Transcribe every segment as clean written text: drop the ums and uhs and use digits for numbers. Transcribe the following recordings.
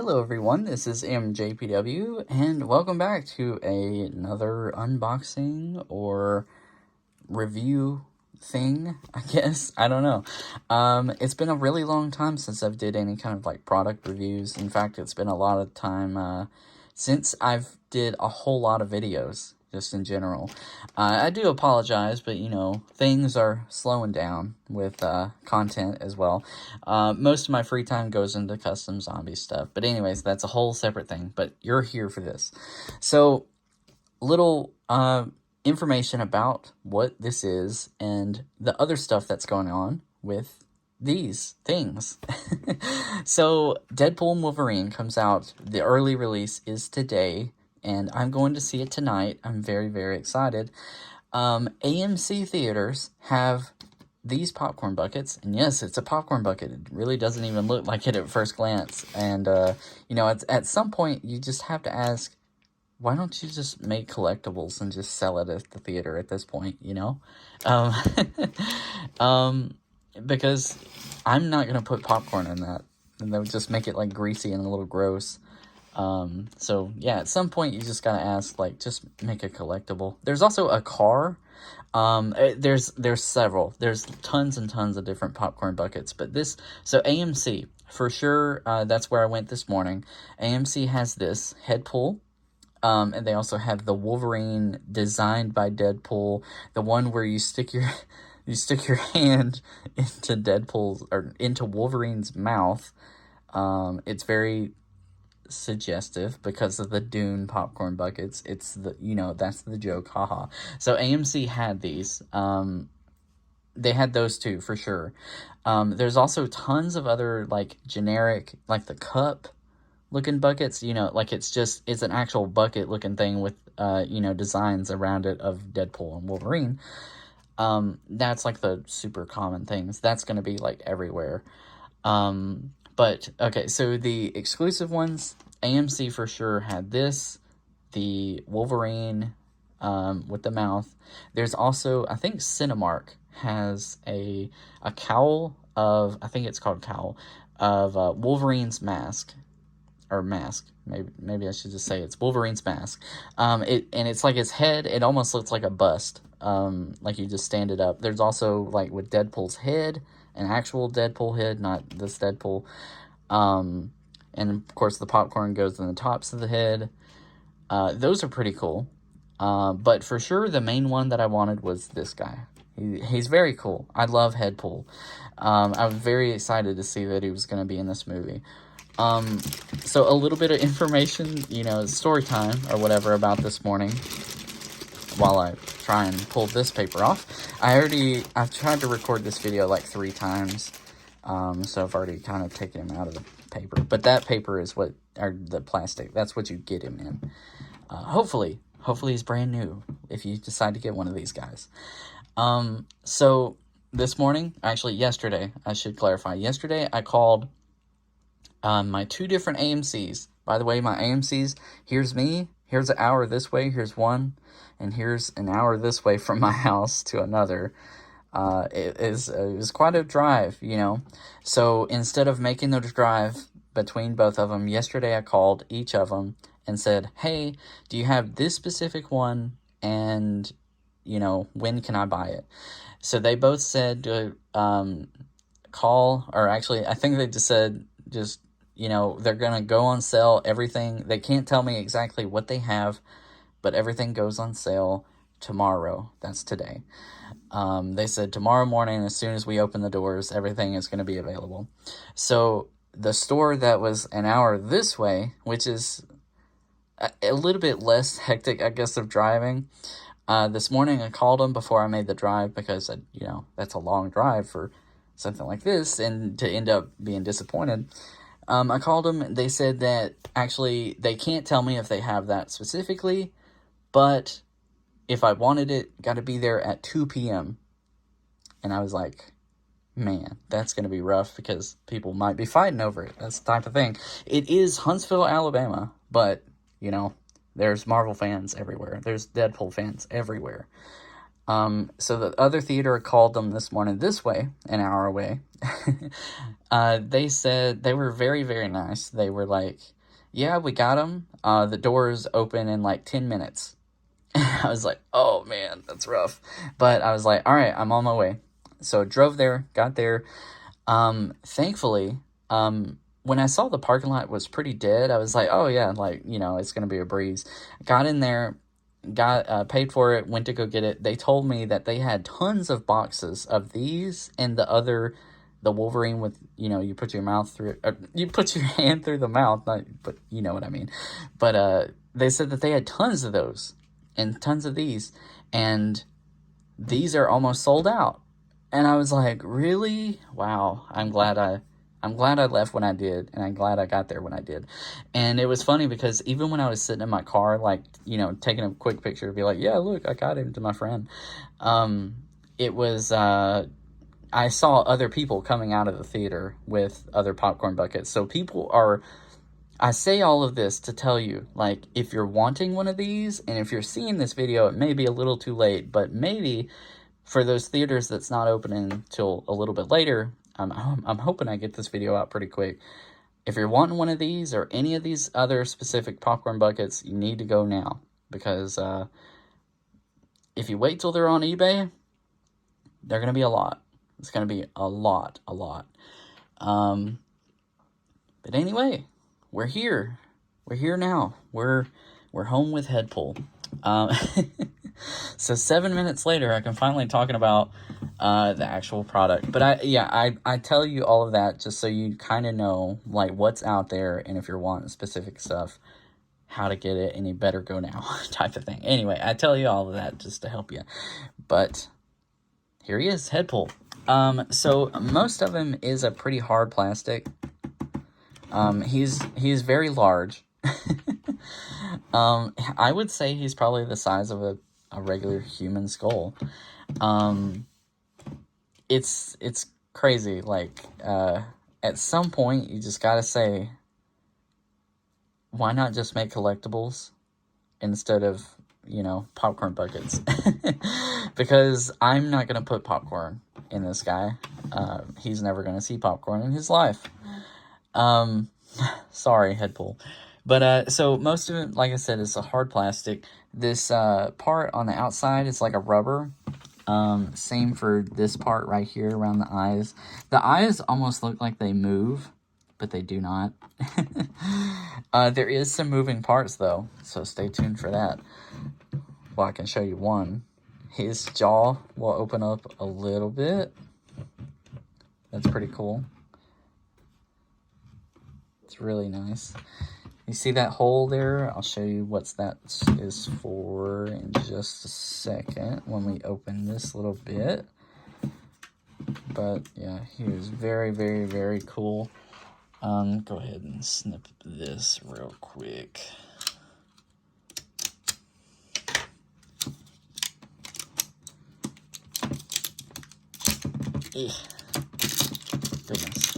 Hello everyone, this is MJPW, and welcome back to another unboxing or review thing, I guess. I don't know. It's been a really long time since I've did any kind of like product reviews. In fact, it's been a lot of time since I've did a whole lot of videos, just in general. I do apologize, but you know, things are slowing down with content as well. Most of my free time goes into custom zombie stuff. But anyways, that's a whole separate thing. But you're here for this. So, little information about what this is and the other stuff that's going on with these things. So, Deadpool Wolverine comes out. The early release is today, and I'm going to see it tonight. I'm very, very excited. AMC theaters have these popcorn buckets, and yes, it's a popcorn bucket. It really doesn't even look like it at first glance. And, you know, at some point, you just have to ask, why don't you just make collectibles and just sell it at the theater at this point, you know? Because I'm not going to put popcorn in that, and that would just make it, like, greasy and a little gross. So, yeah, at some point, you just gotta ask, like, just make a collectible. There's also a car. There's several. There's tons and tons of different popcorn buckets, but so AMC, for sure, that's where I went this morning. AMC has this Headpool. And they also have the Wolverine designed by Deadpool, the one where you stick your hand into Deadpool's or into Wolverine's mouth. It's very suggestive because of the Dune popcorn buckets. It's that's the joke, haha. So AMC had these. They had those two for sure. There's also tons of other like generic, like the cup looking buckets, like it's an actual bucket looking thing with designs around it of Deadpool and Wolverine. That's like the super common things. That's going to be like everywhere. But okay, so the exclusive ones, AMC for sure had this, the Wolverine with the mouth. There's also, I think Cinemark has a cowl of, I think it's called cowl, of Wolverine's mask. Or mask, maybe I should just say it's Wolverine's mask. It's like his head, it almost looks like a bust, like you just stand it up. There's also, like, with Deadpool's head, an actual Deadpool head, not this Deadpool. And, of course, the popcorn goes in the tops of the head. Those are pretty cool. But for sure, the main one that I wanted was this guy. He's very cool. I love Headpool. I was very excited to see that he was going to be in this movie. So a little bit of information, story time or whatever about this morning while I try and pull this paper off. I've tried to record this video like 3 times, so I've already kind of taken him out of the paper. But that paper is or the plastic, that's what you get him in. Hopefully he's brand new if you decide to get one of these guys. So this morning, actually yesterday, I should clarify, yesterday I called my 2 different AMCs. By the way, my AMCs, here's me, here's an hour this way, here's one, and here's an hour this way from my house to another. It was quite a drive, So instead of making the drive between both of them, yesterday I called each of them and said, hey, do you have this specific one, and, when can I buy it? So they both said to call, or actually, I think they just said, they're going to go on sale, everything. They can't tell me exactly what they have, but everything goes on sale tomorrow. That's today. They said tomorrow morning, as soon as we open the doors, everything is going to be available. So the store that was an hour this way, which is a little bit less hectic, I guess, of driving. This morning I called them before I made the drive because, that's a long drive for something like this, and to end up being disappointed. I called them. They said that actually they can't tell me if they have that specifically, but if I wanted it, got to be there at 2 p.m. And I was like, man, that's going to be rough because people might be fighting over it. That's the type of thing. It is Huntsville, Alabama, but, there's Marvel fans everywhere. There's Deadpool fans everywhere. So the other theater called them this morning this way, an hour away. They said they were very, very nice. They were like, yeah, we got them. The doors open in like 10 minutes. I was like, oh man, that's rough. But I was like, all right, I'm on my way. So drove there, got there. Thankfully, when I saw the parking lot was pretty dead, I was like, oh yeah, like, you know, it's going to be a breeze. Got in there, got paid for it, went to go get it. They told me that they had tons of boxes of these and the Wolverine with, you know, you put your mouth through it, you put your hand through the mouth, not, but you know what I mean. But they said that they had tons of those and tons of these, and these are almost sold out. And I was like, really? Wow. I'm glad I left when I did, and I'm glad I got there when I did. And it was funny because even when I was sitting in my car, like, you know, taking a quick picture to be like, yeah, look, I got it to my friend. It was, I saw other people coming out of the theater with other popcorn buckets. So people are, I say all of this to tell you, like, if you're wanting one of these, and if you're seeing this video, it may be a little too late, but maybe for those theaters that's not opening until a little bit later, I'm hoping I get this video out pretty quick. If you're wanting one of these or any of these other specific popcorn buckets, you need to go now. Because if you wait till they're on eBay, they're going to be a lot. It's going to be a lot. But anyway, we're here. We're here now. We're home with Headpool. So 7 minutes later, I can finally talking about the actual product. But I tell you all of that just so you kind of know like what's out there, and if you're wanting specific stuff, how to get it, and you better go now type of thing. Anyway, I tell you all of that just to help you. But here he is, Headpool. So most of him is a pretty hard plastic. He's very large. I would say he's probably the size of a regular human skull. It's crazy. Like, at some point, you just gotta say, why not just make collectibles instead of, you know, popcorn buckets? Because I'm not gonna put popcorn in this guy. He's never gonna see popcorn in his life. Sorry, Headpool. But, so most of it, like I said, is a hard plastic. This, part on the outside is like a rubber. Same for this part right here around the eyes. The eyes almost look like they move, but they do not. There is some moving parts, though, so stay tuned for that. Well, I can show you one. His jaw will open up a little bit. That's pretty cool. It's really nice. You see that hole there? I'll show you what that is for in just a second when we open this little bit. But yeah, he was very, very, very cool. Go ahead and snip this real quick. Ugh. Goodness.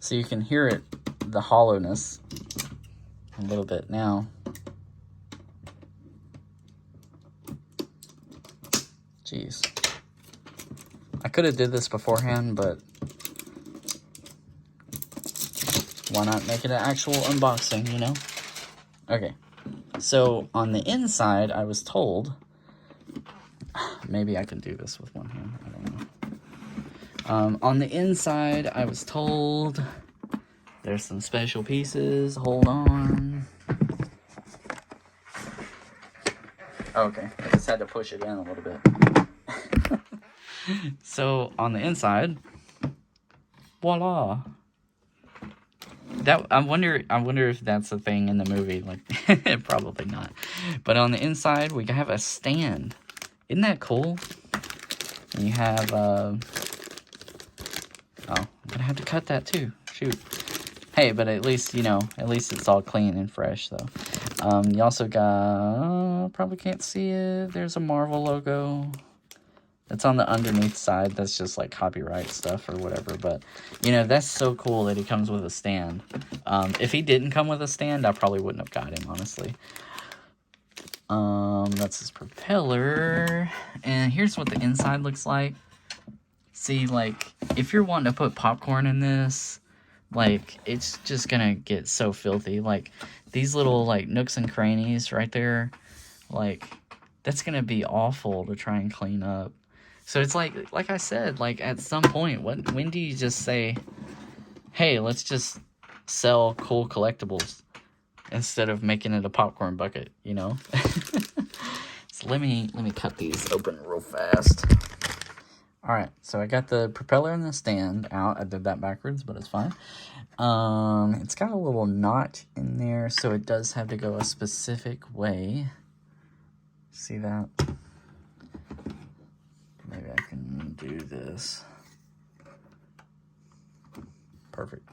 So you can hear it, the hollowness, a little bit now. Jeez. I could have did this beforehand, but why not make it an actual unboxing, you know? Okay. So on the inside, I was told, maybe I can do this with one hand, I don't know. On the inside, I was told there's some special pieces. Hold on. Okay, I just had to push it in a little bit. So on the inside, voila. That I wonder if that's a thing in the movie. Like, probably not. But on the inside, we have a stand. Isn't that cool? And you have oh, I'm gonna have to cut that too. Shoot. Hey, but at least, you know, at least it's all clean and fresh, though. You also got, probably can't see it, there's a Marvel logo. It's on the underneath side. That's just like copyright stuff or whatever. But, you know, that's so cool that he comes with a stand. If he didn't come with a stand, I probably wouldn't have got him, honestly. That's his propeller. And here's what the inside looks like. See, like, if you're wanting to put popcorn in this, like, it's just gonna get so filthy. Like, these little, like, nooks and crannies right there, like, that's gonna be awful to try and clean up. So it's like I said, like, at some point, when do you just say, hey, let's just sell cool collectibles instead of making it a popcorn bucket, you know? So let me cut these open real fast. Alright, so I got the propeller and the stand out. I did that backwards, but it's fine. It's got a little notch in there, so it does have to go a specific way. See that? Maybe I can do this. Perfect.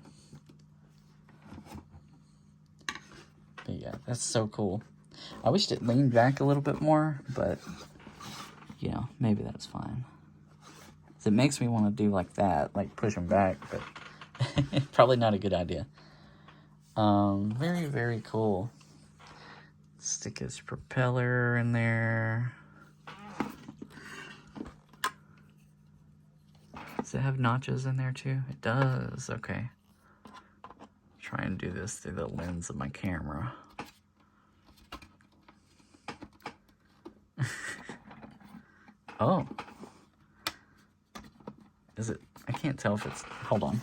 But yeah, that's so cool. I wished it leaned back a little bit more, but, you know, maybe that's fine. It makes me want to do like that, like push them back, but probably not a good idea. Very, very cool. Stick his propeller in there. Does it have notches in there too? It does, okay. Try and do this through the lens of my camera. Oh. Is it? I can't tell if it's... Hold on.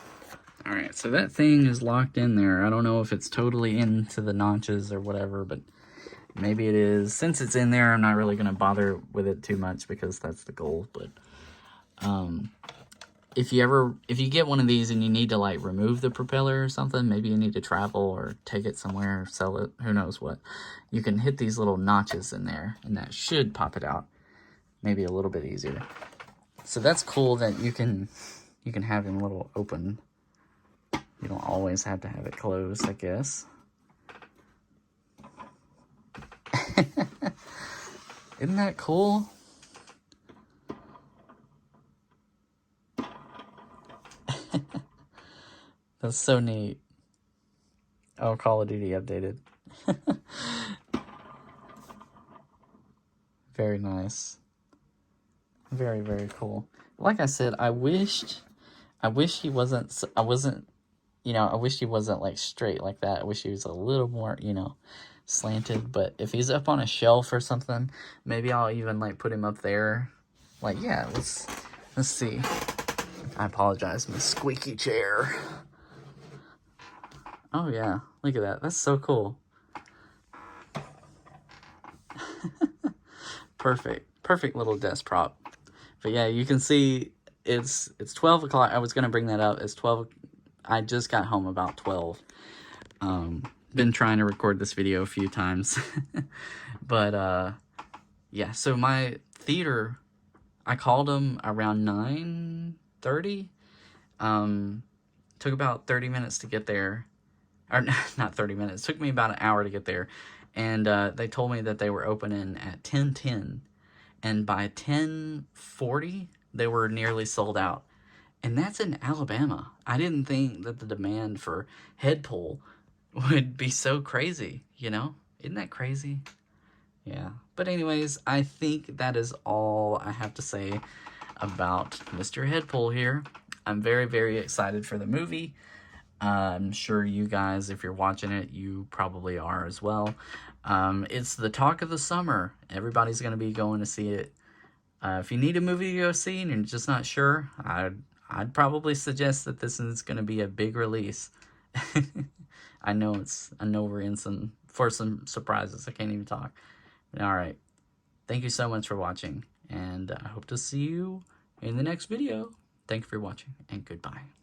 Alright, so that thing is locked in there. I don't know if it's totally into the notches or whatever, but maybe it is. Since it's in there, I'm not really going to bother with it too much because that's the goal. But if you get one of these and you need to like remove the propeller or something, maybe you need to travel or take it somewhere or sell it, who knows what, you can hit these little notches in there and that should pop it out. Maybe a little bit easier. So that's cool that you can have them a little open. You don't always have to have it closed, I guess. Isn't that cool? That's so neat. Oh, Call of Duty updated. Very nice. Very, very cool. Like I said, I wished he wasn't, I wish he wasn't like straight like that. I wish he was a little more, slanted. But if he's up on a shelf or something, maybe I'll even like put him up there. Like, yeah, let's see. I apologize, my squeaky chair. Oh yeah, look at that. That's so cool. Perfect little desk prop. But yeah, you can see it's 12 o'clock. I was going to bring that up. It's 12. I just got home about 12. Been trying to record this video a few times. But yeah, so my theater, I called them around 9:30. Took about 30 minutes to get there. Or not 30 minutes. It took me about an hour to get there. And they told me that they were opening at 10:10. And by 10:40, they were nearly sold out. And that's in Alabama. I didn't think that the demand for Headpool would be so crazy, Isn't that crazy? Yeah. But anyways, I think that is all I have to say about Mr. Headpool here. I'm very, very excited for the movie. I'm sure you guys, if you're watching it, you probably are as well. It's the talk of the summer. Everybody's going to be going to see it. If you need a movie to go see and you're just not sure, I'd probably suggest that this is going to be a big release. I know we're in for some surprises. I can't even talk. All right. Thank you so much for watching, and I hope to see you in the next video. Thank you for watching, and goodbye.